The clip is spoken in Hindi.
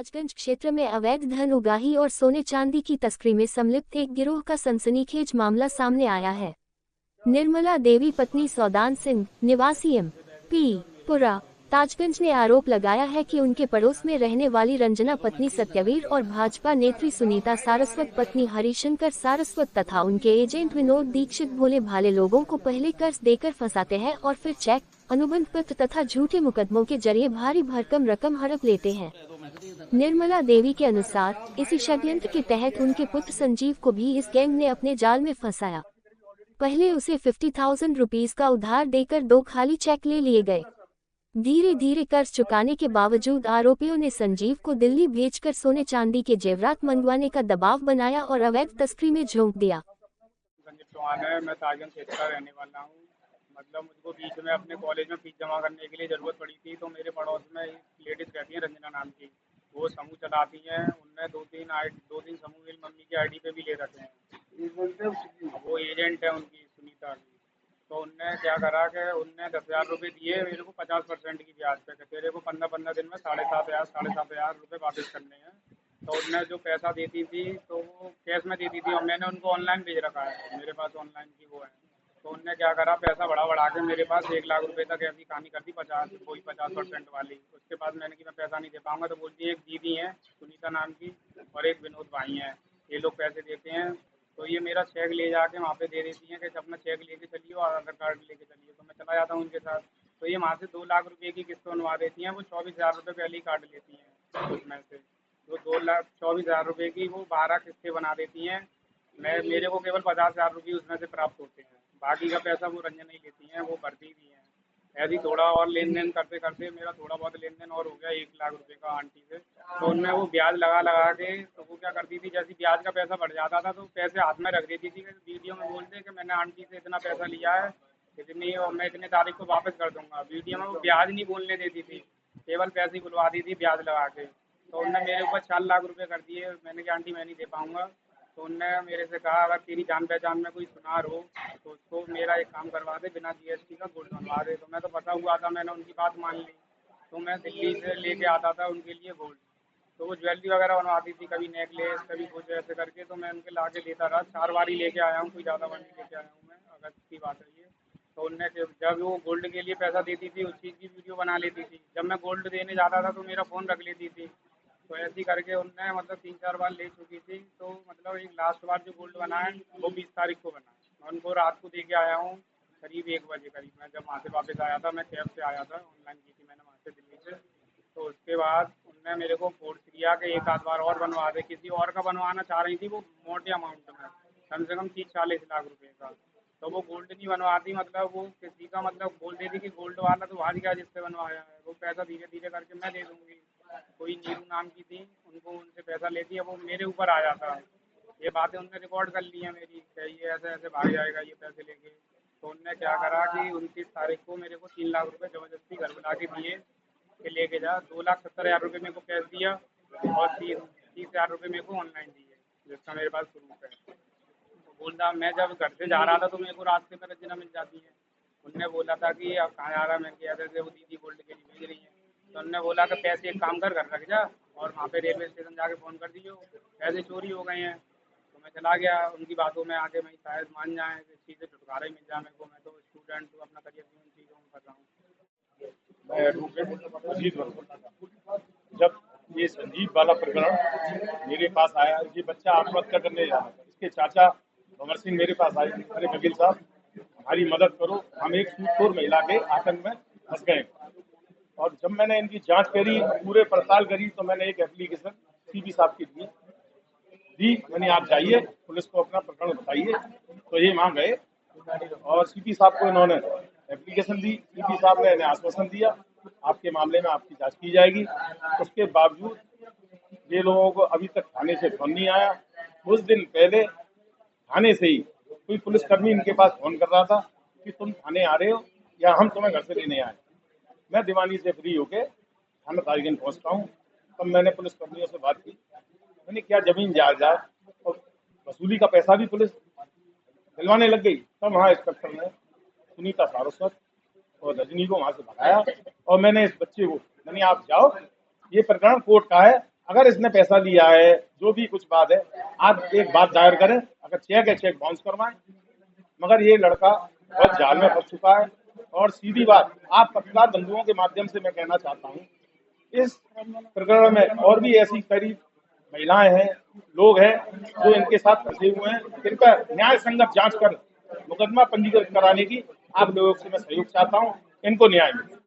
ताजगंज क्षेत्र में अवैध धन उगाही और सोने चांदी की तस्करी में संलिप्त एक गिरोह का सनसनीखेज मामला सामने आया है। निर्मला देवी पत्नी सौदान सिंह निवासी एम.पी. पुरा ताजगंज ने आरोप लगाया है कि उनके पड़ोस में रहने वाली रंजना पत्नी सत्यवीर और भाजपा नेत्री सुनीता सारस्वत पत्नी हरिशंकर सारस्वत तथा उनके एजेंट विनोद दीक्षित भोले भाले लोगों को पहले कर्ज देकर फंसाते हैं और फिर चेक, अनुबंध पत्र तथा झूठे मुकदमों के जरिए भारी भरकम रकम हड़प लेते हैं। निर्मला देवी के अनुसार इसी षड्यंत्र के तहत उनके पुत्र संजीव को भी इस गैंग ने अपने जाल में फंसाया। पहले उसे 50,000 रुपीज का उधार देकर 2 खाली चेक ले लिए गए। धीरे धीरे कर्ज चुकाने के बावजूद आरोपियों ने संजीव को दिल्ली भेजकर सोने चांदी के जेवरात मंगवाने का दबाव बनाया और अवैध तस्करी में झोंक दिया। मैं ताजगंज क्षेत्र का रहने वाला हूँ। मतलब मुझको बीच में अपने कॉलेज में फीस जमा करने के लिए ज़रूरत पड़ी थी, तो मेरे पड़ोस में एक लेडीज़ रहती है रंजना नाम की, वो समूह चलाती हैं। उनने दो तीन समूह मेरी मम्मी की आईडी पे भी ले रखे हैं। वो एजेंट है उनकी सुनीता की। तो उनने क्या करा कि उनने 10,000 रुपये दिए मेरे को 50% की ब्याज पे, तेरे को 15 दिन में 7,500 रुपये वापस करने हैं। तो उनने जो पैसा देती थी तो वो कैश में देती थी और मैंने उनको ऑनलाइन भेज रखा है, मेरे पास ऑनलाइन की वो है। तो उनने क्या करा, पैसा बढ़ा के मेरे पास 1 लाख रुपए तक ऐसी कहानी कर दी, 50% वाली। उसके बाद मैंने कि मैं पैसा नहीं दे पाऊंगा, तो बोलती है एक दीदी है सुनीता नाम की और एक विनोद भाई हैं, ये लोग पैसे देते हैं। तो ये मेरा चेक ले जाके वहाँ पे दे देती हैं कि अपना चेक लेके चलिए और आधार कार्ड लेके चलिए। तो मैं चला जाता हूँ उनके साथ। तो ये वहाँ से 2 लाख रुपए की किस्त बनवा देती हैं। वो 24,000 रुपये पहले ही काट लेती हैं उसमें से। वो 2,24,000 रुपये की वो 12 किस्तें बना देती हैं। मेरे को केवल 50,000 रुपये उसमें से प्राप्त होते हैं। बाकी का पैसा वो रंजन नहीं लेती हैं, वो भरती भी हैं। ऐसे ही थोड़ा और लेन देन करते करते मेरा थोड़ा बहुत लेन देन और हो गया 1 लाख रुपए का आंटी से। तो उनमें वो ब्याज लगा के, तो वो क्या करती थी, जैसे ब्याज का पैसा बढ़ जाता था तो पैसे हाथ में रख देती थी कि वीडियो में बोलते कि मैंने आंटी से इतना पैसा लिया है, इतनी और मैं इतने तारीख को वापस कर दूंगा। वीडियो में वो ब्याज नहीं बोलने देती थी, केवल पैसे ही बुलवा दी थी ब्याज लगा के। तो उनने मेरे ऊपर 4 लाख रुपए कर दिए। मैंने कहा आंटी मैं नहीं दे पाऊंगा। तो उनने मेरे से कहा अगर तेरी जान पहचान में कोई सुनार हो तो उसको मेरा एक काम करवा दे, बिना जीएसटी का गोल्ड बनवा दे। तो मैं तो फंसा हुआ था, मैंने उनकी बात मान ली। तो मैं दिल्ली से लेके आता था उनके लिए गोल्ड। तो वो ज्वेलरी वगैरह बनवाती थी, कभी नेकलेस कभी कुछ ऐसे करके। तो मैं उनके ला के देता रहा, 4 बार ही लेके आया हूँ, कोई ज़्यादा बार नहीं लेके आया हूँ मैं, अगस्त की बात है ये। तो उनने जब वो गोल्ड के लिए पैसा देती थी उस चीज़ की वीडियो बना लेती थी। जब मैं गोल्ड देने जाता था तो मेरा फ़ोन रख लेती थी। तो ऐसे ही करके उनने मतलब 3-4 बार ले चुकी थी। तो मतलब एक लास्ट बार जो गोल्ड बना है वो 20 तारीख को बना है। मैं उनको रात को दे के आया हूँ करीब 1 बजे करीब। मैं जब वहाँ से वापस आया था, मैं कैब से आया था, ऑनलाइन की थी मैंने वहाँ से दिल्ली से। तो उसके बाद उनने मेरे को फोर्स किया कि एक आध बार और बनवा दे। किसी और का बनवाना चाह रही थी वो मोटे अमाउंट में, कम से कम 30-40 लाख रुपए का। तो वो गोल्ड नहीं बनवाती, मतलब वो किसी का मतलब बोल देती कि गोल्ड वाला तो आज गया जिससे बनवाया है, वो पैसा धीरे धीरे करके मैं दे दूँगी। कोई नीरू नाम की थी, उनको उनसे पैसा लेती है, वो मेरे ऊपर आ जाता। ये बातें उनने रिकॉर्ड कर ली हैं मेरी कि ये ऐसे ऐसे भाग जाएगा ये पैसे लेके। तो उनने क्या करा कि 29 तारीख को मेरे को 3 लाख रुपए ज़बरदस्ती घर बुला के दिए कि लेके जा। 2,70,000 रुपये मेरे को कैश दिया और 30,000 रुपये मेरे को ऑनलाइन दिए, जिसका मेरे पास प्रूफ है। तो बोलता मैं जब घर से जा रहा था तो मेरे को रास्ते में रंजना मिल जाती है। उनने बोला था कि अब कहाँ जा रहा है, मैं किया था वो दीदी गोल्ड के लिए भेज रही है। तो उन्होंने बोला कि पैसे एक काम कर, घर रख जा और वहाँ पे रेलवे स्टेशन जाके फ़ोन कर दीजिए, पैसे चोरी हो गए हैं। तो मैं चला गया, उनकी बातों में आके मैं शायद मान जाए, इस चीज़ से छुटकारा ही मिल जाए मेरे को। मैं तो स्टूडेंट हूँ, अपना करियर भी उन चीज़ों में फंसा हूँ। मैं एडवोकेट अजीत वर्मा। जब ये संजीव वाला प्रकरण मेरे पास आया, ये बच्चा आत्महत्या करने जा रहा था, इसके चाचा भंवर सिंह मेरे पास आए, अरे वकील साहब हमारी मदद करो, हम एक सूदखोर महिला के आतंक में फंस गए। और जब मैंने इनकी जांच करी, पूरे पड़ताल करी, तो मैंने एक एप्लीकेशन सीपी साहब की दी। मैंने आप जाइए पुलिस को अपना प्रकरण बताइए। तो ये वहाँ गए और सीपी साहब को इन्होंने एप्लीकेशन दी। सीपी साहब ने इन्हें आश्वासन दिया आपके मामले में आपकी जांच की जाएगी। उसके बावजूद ये लोगों को अभी तक थाने से फोन नहीं आया। कुछ दिन पहले थाने से ही कोई पुलिसकर्मी इनके पास फोन कर रहा था कि तुम थाने आ रहे हो या हम तुम्हें घर से लेने आए। मैं दीवानी से फ्री होके थाना ताजगंज पहुंचता हूँ। तब मैंने पुलिसकर्मियों से बात की, मैंने क्या जमीन जायदाद और वसूली का पैसा भी पुलिस दिलवाने लग गई। तब वहाँ इंस्पेक्टर ने सुनीता सारस्वत और रजनी को वहां से भगाया और मैंने इस बच्चे को, मैंने आप जाओ, ये प्रकरण कोर्ट का है, अगर इसने पैसा लिया है, जो भी कुछ बात है, आप एक बात दायर करें, अगर चेक है चेक बाउंस करवाएं। मगर ये लड़का बहुत जाल में फंस चुका है। और सीधी बात, आप पत्रकार बंधुओं के माध्यम से मैं कहना चाहता हूँ, इस प्रकरण में और भी ऐसी कई महिलाएं हैं, लोग हैं जो इनके साथ फंसे हुए हैं। कृपया न्याय संगत जांच कर मुकदमा पंजीकृत कराने की आप लोगों से मैं सहयोग चाहता हूँ। इनको न्याय मिले।